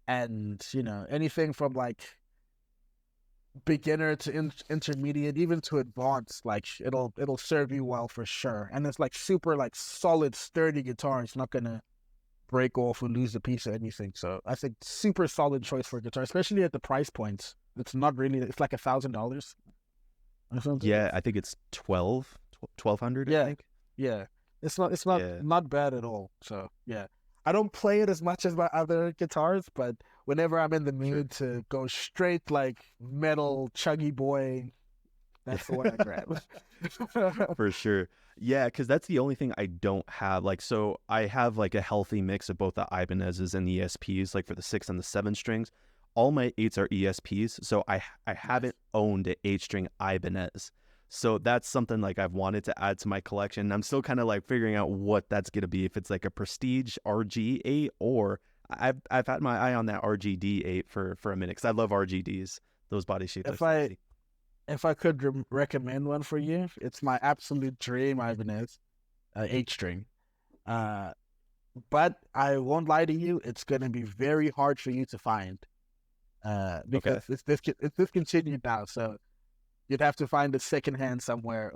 [SPEAKER 2] and anything from like beginner to intermediate, even to advanced, like it'll serve you well for sure. And it's like super like solid, sturdy guitar. It's not gonna break off or lose a piece or anything. So I think super solid choice for a guitar, especially at the price points. It's not really, it's like $1,000 or something.
[SPEAKER 1] Yeah, I think it's 1,200.
[SPEAKER 2] Yeah.
[SPEAKER 1] I think.
[SPEAKER 2] Yeah, it's not bad at all. So yeah, I don't play it as much as my other guitars, but whenever I'm in the mood to go straight like metal chuggy boy, that's the one I grab.
[SPEAKER 1] For sure. Yeah, because that's the only thing I don't have. Like, so I have like a healthy mix of both the Ibanezes and the ESPs, like for the 6 and the 7 strings. All my 8s are ESPs, so I haven't owned an 8-string Ibanez. So that's something like I've wanted to add to my collection. I'm still kind of like figuring out what that's going to be, if it's like a Prestige RG8, or I've had my eye on that RGD8 for a minute, because I love RGDs. Those body shapes.
[SPEAKER 2] If I could recommend one for you, it's my absolute dream Ibanez, 8-string. But I won't lie to you, it's going to be very hard for you to find, because it's discontinued now. So you'd have to find it secondhand somewhere.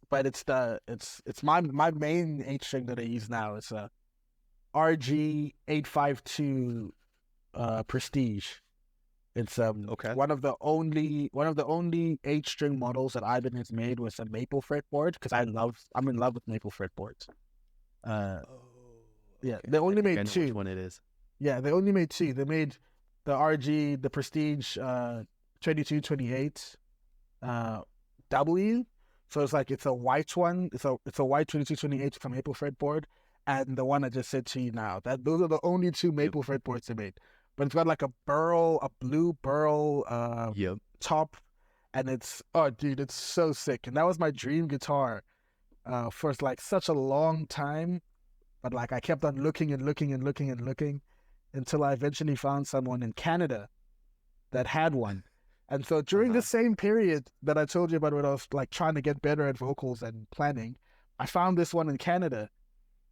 [SPEAKER 2] But it's my main 8-string that I use now. It's a RG 852 Prestige. It's one of the only 8-string models that Ibanez made with a maple fretboard, because I'm in love with maple fretboards. They only made 2.
[SPEAKER 1] Which one it is?
[SPEAKER 2] Yeah, they only made 2. They made the RG, the Prestige 2228 W. So it's a white one. It's a white 2228 with a maple fretboard, and the one I just said to you now. Those are the only 2 maple fretboards they made. But it's got like a blue burl top, and it's so sick. And that was my dream guitar for like such a long time. But like I kept on looking until I eventually found someone in Canada that had one. And so during the same period that I told you about, when I was like trying to get better at vocals and planning, I found this one in Canada.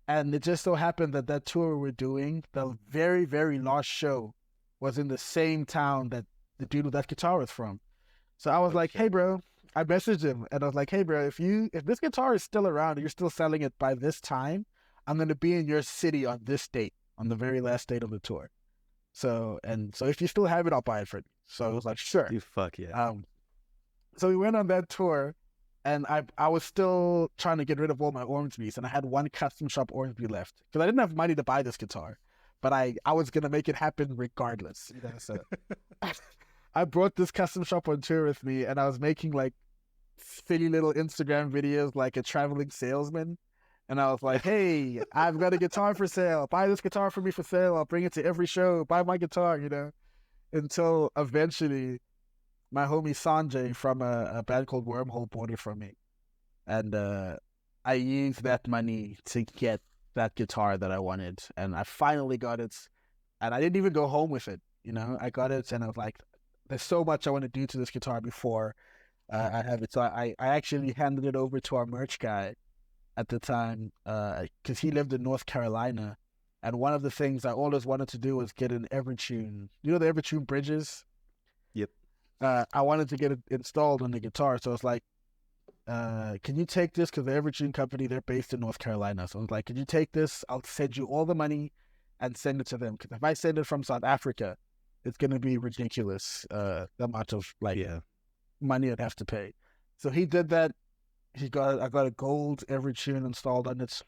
[SPEAKER 2] And it just so happened that tour we're doing, the very, very last show, was in the same town that the dude with that guitar was from. So I was like, hey, bro, I messaged him, and I was like, hey, bro, if this guitar is still around and you're still selling it by this time, I'm going to be in your city on this date, on the very last date of the tour. So if you still have it, I'll buy it for you. So I was like, sure.
[SPEAKER 1] Dude, fuck yeah.
[SPEAKER 2] So we went on that tour, and I was still trying to get rid of all my Ormsbys, and I had one custom shop Ormsby left, because I didn't have money to buy this guitar. but I was gonna make it happen regardless. So I brought this custom shop on tour with me, and I was making like silly little Instagram videos like a traveling salesman. And I was like, hey, I've got a guitar for sale. Buy this guitar for me for sale. I'll bring it to every show. Buy my guitar, Until eventually my homie Sanjay from a band called Wormhole bought it from me. And I used that money to get that guitar that I wanted. And I finally got it. And I didn't even go home with it. I got it and I was like, there's so much I want to do to this guitar before I have it. So I actually handed it over to our merch guy at the time, because he lived in North Carolina, and one of the things I always wanted to do was get an Evertune. The Evertune bridges?
[SPEAKER 1] Yep.
[SPEAKER 2] I wanted to get it installed on the guitar, so it's like, can you take this? Because the Evertune company, they're based in North Carolina. So I was like, can you take this? I'll send you all the money and send it to them. Because if I send it from South Africa, it's going to be ridiculous, the amount of money I'd have to pay. So he did that. I got a gold Evertune installed on it.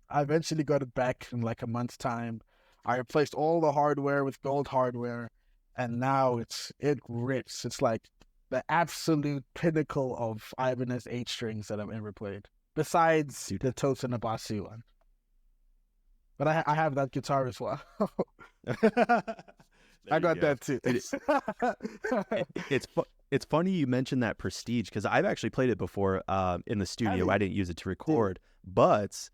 [SPEAKER 2] I eventually got it back in like a month's time. I replaced all the hardware with gold hardware, and now it rips. It's like the absolute pinnacle of Ibanez 8 strings that I've ever played, besides the Tosin Abasi one. But I have that guitar as well. I got that too.
[SPEAKER 1] It's funny you mentioned that Prestige, because I've actually played it before in the studio. I didn't use it to record, but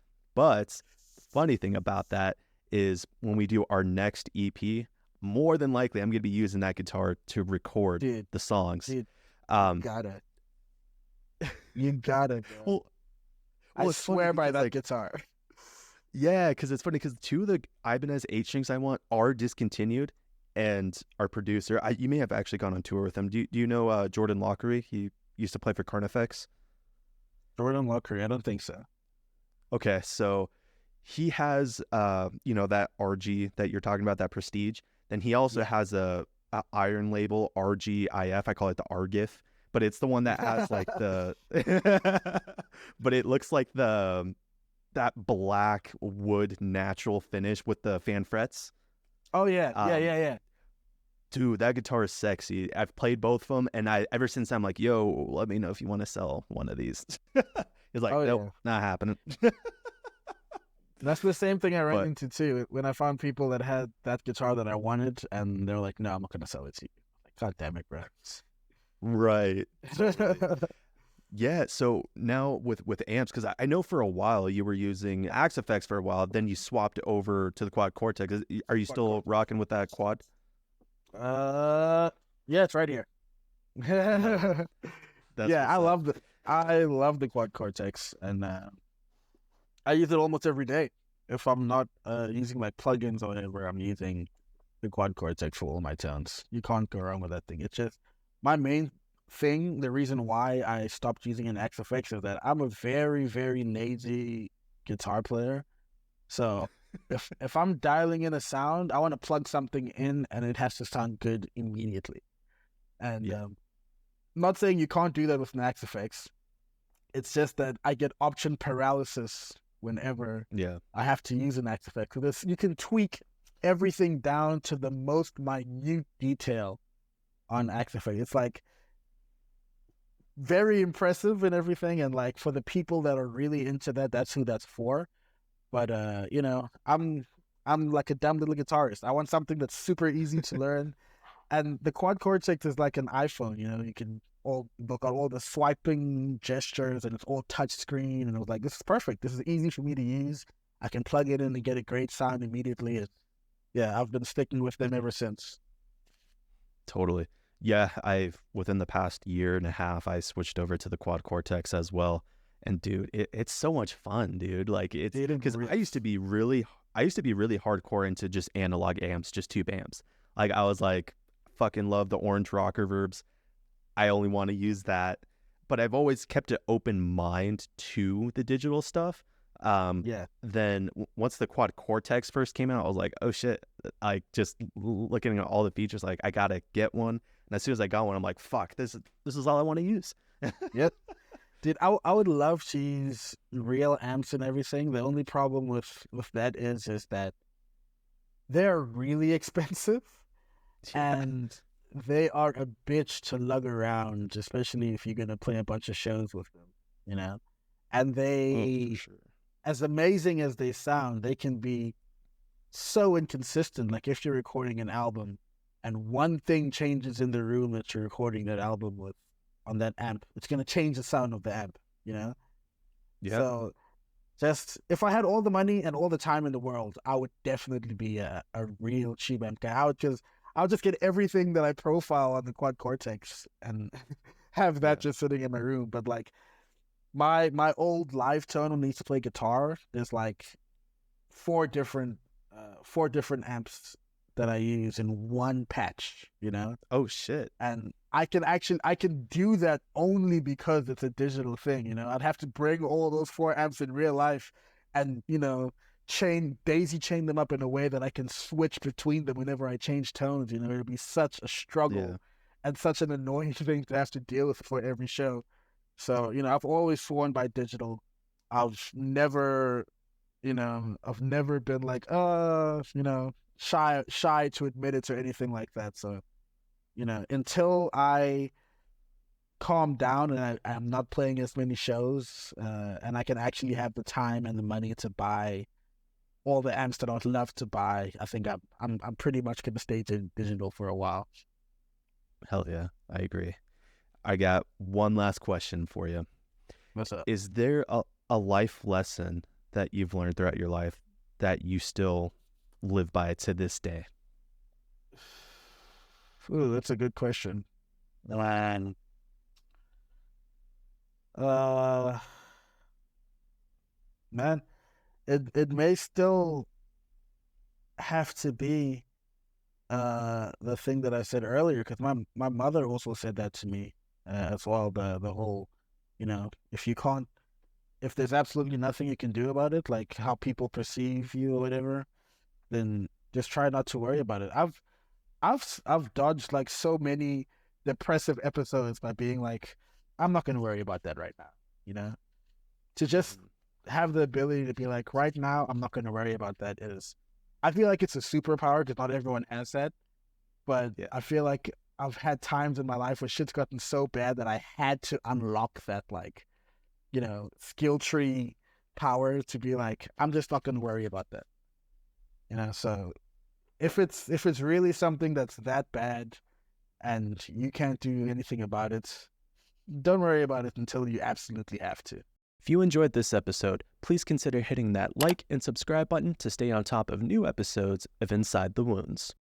[SPEAKER 1] funny thing about that is when we do our next EP, more than likely I'm going to be using that guitar to record the songs.
[SPEAKER 2] Dude, you gotta. Well, I swear by that guitar.
[SPEAKER 1] Yeah, because it's funny because two of the Ibanez 8 strings I want are discontinued. And our producer, you may have actually gone on tour with him. Do you know Jordan Lockery? He used to play for Carnifex.
[SPEAKER 2] Jordan Lockery? I don't think so.
[SPEAKER 1] Okay, so he has, that RG that you're talking about, that Prestige. Then he also has a Iron Label RGIF. I call it the RGIF, but it's the one that has like the, but it looks like that black wood natural finish with the fan frets.
[SPEAKER 2] Oh yeah, yeah.
[SPEAKER 1] Dude, that guitar is sexy. I've played both of them, and ever since I'm like, yo, let me know if you want to sell one of these. He's like, nope, not happening.
[SPEAKER 2] That's the same thing I ran into too. When I found people that had that guitar that I wanted, and they're like, no, I'm not gonna sell it to you. Like, God damn it, bro.
[SPEAKER 1] Right. Yeah, so now with amps, because I know for a while you were using Axe Effects for a while, then you swapped over to the Quad Cortex. Are you still rocking with that quad?
[SPEAKER 2] Yeah, it's right here. I love the Quad Cortex, and I use it almost every day. If I'm not using like plugins or whatever, I'm using the Quad Cortex for all my tones. You can't go wrong with that thing. It's just my main thing. The reason why I stopped using an Axe Effects is that I'm a very, very lazy guitar player. So if I'm dialing in a sound, I want to plug something in and it has to sound good immediately. And I'm not saying you can't do that with an Axe Effects. It's just that I get option paralysis whenever I have to use an Axe Effect. So you can tweak everything down to the most minute detail on Axe Effect. It's like very impressive and everything, and like for the people that are really into that, that's who that's for. But I'm like a dumb little guitarist. I want something that's super easy to learn. And the Quad Cortex is like an iPhone, you can look at all the swiping gestures, and it's all touch screen, and I was like, this is perfect. This is easy for me to use. I can plug it in and get a great sound immediately. I've been sticking with them ever since.
[SPEAKER 1] Totally. Yeah, within the past year and a half, I switched over to the Quad Cortex as well. And dude, it's so much fun, dude. Like it's because I used to be really hardcore into just analog amps, just tube amps. Like I was like, fucking love the orange rock reverbs. I only want to use that. But I've always kept an open mind to the digital stuff. Then once the Quad Cortex first came out, I was like, oh shit. I just looking at all the features, like I gotta get one. And as soon as I got one, I'm like, fuck, this is all I want to use.
[SPEAKER 2] Yep. Dude, I would love to use real amps and everything. The only problem with that is that they're really expensive
[SPEAKER 1] Yeah.
[SPEAKER 2] and they are a bitch to lug around, especially if you're gonna play a bunch of shows with them, you know. And
[SPEAKER 1] Oh, for
[SPEAKER 2] they,
[SPEAKER 1] sure.
[SPEAKER 2] as amazing as they sound, they can be so inconsistent. Like if you're recording an album and one thing changes in the room that you're recording that album with on that amp, it's gonna change the sound of the amp, you know?
[SPEAKER 1] Yeah.
[SPEAKER 2] So just if I had all the money and all the time in the world, I would definitely be a real cheap amp guy. I would just get everything that I profile on the Quad Cortex and have that
[SPEAKER 1] Yeah.
[SPEAKER 2] just sitting in my room. But like my old live tone when I used to play guitar, there's like four different four different amps that I use in one patch, you know?
[SPEAKER 1] Oh shit.
[SPEAKER 2] And I can do that only because it's a digital thing, you know. I'd have to bring all those four amps in real life and, you know, daisy chain them up in a way that I can switch between them whenever I change tones, you know. It'd be such a
[SPEAKER 1] Yeah.
[SPEAKER 2] struggle and such an annoying thing to have to deal with for every show. So, you know, I've always sworn by digital. I've never, you know, I've never been like, you know, shy to admit it or anything like that. So, you know, until I calm down and I'm not playing as many shows, and I can actually have the time and the money to buy all the amps that I'd love to buy, I think I'm pretty much gonna stay digital for a while.
[SPEAKER 1] Hell yeah. I agree. I got one last question for you.
[SPEAKER 2] What's up?
[SPEAKER 1] Is there a life lesson that you've learned throughout your life that you still live by to this day?
[SPEAKER 2] Ooh, that's a good question. Man. Uh, man, it may still have to be the thing that I said earlier, because my mother also said that to me as well. The whole, you know, if there's absolutely nothing you can do about it, like how people perceive you or whatever, then just try not to worry about it. I've dodged like so many depressive episodes by being like, I'm not gonna worry about that right now, you know. To just have the ability to be like, right now, I'm not gonna worry about that is, I feel like it's a superpower because not everyone has that. But
[SPEAKER 1] Yeah.
[SPEAKER 2] I feel like I've had times in my life where shit's gotten so bad that I had to unlock that, like, you know, skill tree power to be like, I'm just not gonna worry about that. You know, so if it's really something that's that bad and you can't do anything about it, don't worry about it until you absolutely have to.
[SPEAKER 1] If you enjoyed this episode, please consider hitting that like and subscribe button to stay on top of new episodes of Inside the Wounds.